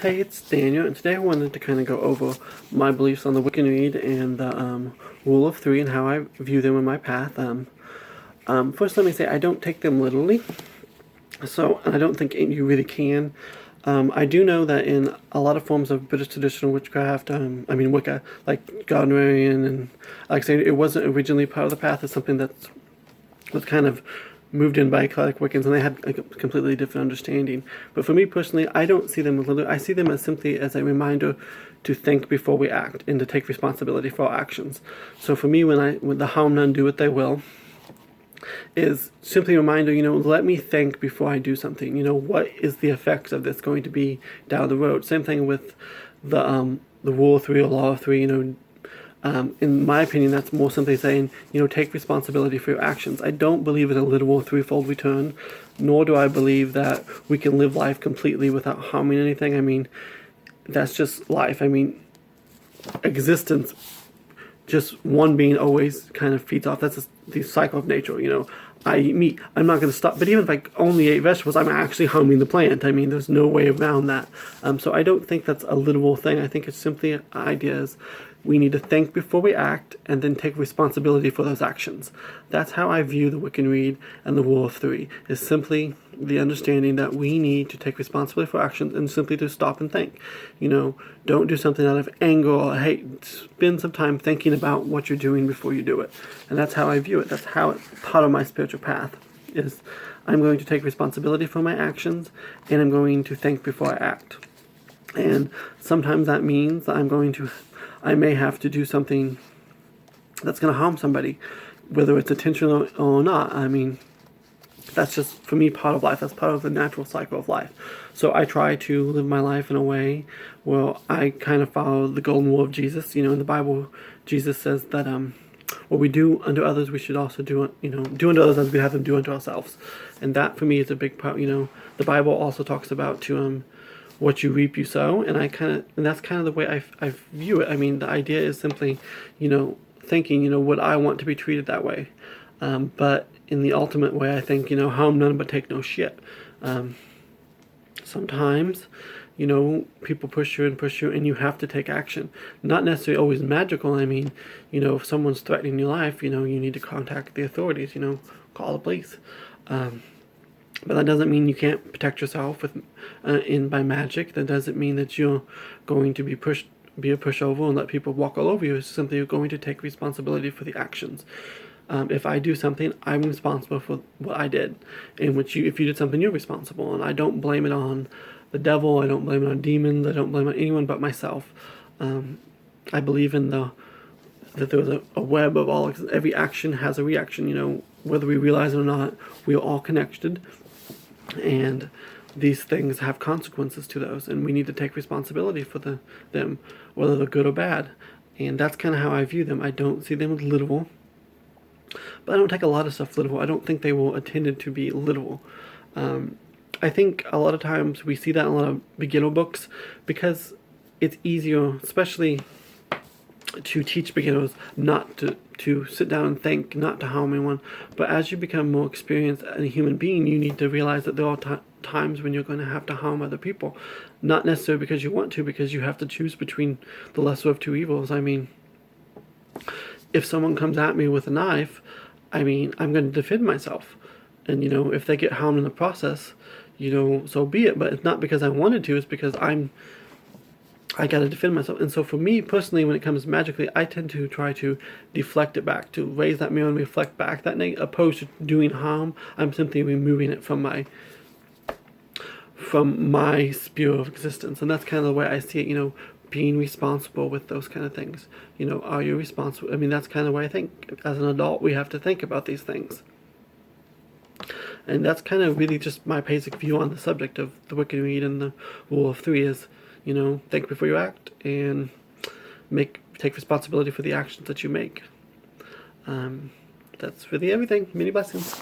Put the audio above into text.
Hey, it's Daniel, and today I wanted to kind of go over my beliefs on the Wiccan Rede and the Rule of Three and how I view them in my path. First, let me say I don't take them literally, so I don't think you really can. I do know that in a lot of forms of British traditional witchcraft, Wicca, like Gardnerian, and like I say, it wasn't originally part of the path. It's something that was kind of moved in by eclectic Wiccans, and they had a completely different understanding. But for me personally, I don't see them as literally. I see them as simply as a reminder to think before we act and to take responsibility for our actions. So for me, when the harm none do what they will, is simply a reminder, let me think before I do something. What is the effects of this going to be down the road? Same thing with the Rule of Three or Law of Three, in my opinion, that's more simply saying, take responsibility for your actions. I don't believe in a literal threefold return, nor do I believe that we can live life completely without harming anything. That's just life. Existence, just one being always kind of feeds off. That's just the cycle of nature, I eat meat. I'm not going to stop. But even if I only ate vegetables, I'm actually harming the plant. There's no way around that. So I don't think that's a literal thing. I think it's simply ideas. We need to think before we act and then take responsibility for those actions. That's how I view the Wiccan Rede and the Rule of Three, is simply the understanding that we need to take responsibility for actions and simply to stop and think. Don't do something out of anger or hate. Spend some time thinking about what you're doing before you do it. And that's how I view it. That's how it's part of my spiritual path, is I'm going to take responsibility for my actions and I'm going to think before I act. And sometimes that means that I may have to do something that's going to harm somebody, whether it's intentional or not. That's just, for me, part of life. That's part of the natural cycle of life. So I try to live my life in a way where I kind of follow the golden rule of Jesus. In the Bible, Jesus says that what we do unto others, we should also do unto others as we have them do unto ourselves. And that, for me, is a big part. The Bible also talks about what you reap, you sow, and that's kind of the way I view it. The idea is simply, thinking, would I want to be treated that way? But in the ultimate way, I think, harm none but take no shit. Sometimes, people push you, and you have to take action. Not necessarily always magical. If someone's threatening your life, you need to contact the authorities, call the police. But that doesn't mean you can't protect yourself by magic. That doesn't mean that you're going to be a pushover and let people walk all over you. It's simply you're going to take responsibility for the actions. If I do something, I'm responsible for what I did. If you did something, you're responsible. And I don't blame it on the devil. I don't blame it on demons. I don't blame it on anyone but myself. I believe in that there's a web of every action has a reaction. Whether we realize it or not, we are all connected. And these things have consequences to those, and we need to take responsibility for them, whether they're good or bad. And that's kind of how I view them. I don't see them as literal, but I don't take a lot of stuff literal. I don't think they were intended to be literal. I think a lot of times we see that in a lot of beginner books because it's easier, especially to teach beginners not to sit down and think, not to harm anyone. But as you become more experienced as a human being, you need to realize that there are times when you're going to have to harm other people. Not necessarily because you want to, because you have to choose between the lesser of two evils. If someone comes at me with a knife, I'm going to defend myself. And, if they get harmed in the process, so be it. But it's not because I wanted to, it's because I got to defend myself. And so for me personally, when it comes magically, I tend to try to deflect it back, to raise that mirror and reflect back that negative, opposed to doing harm. I'm simply removing it from my sphere of existence. And that's kind of the way I see it, being responsible with those kind of things. Are you responsible? That's kind of the way I think. As an adult, we have to think about these things. And that's kind of really just my basic view on the subject of the Wiccan Rede and the Rule of Three is, think before you act and take responsibility for the actions that you make. That's really everything. Many blessings.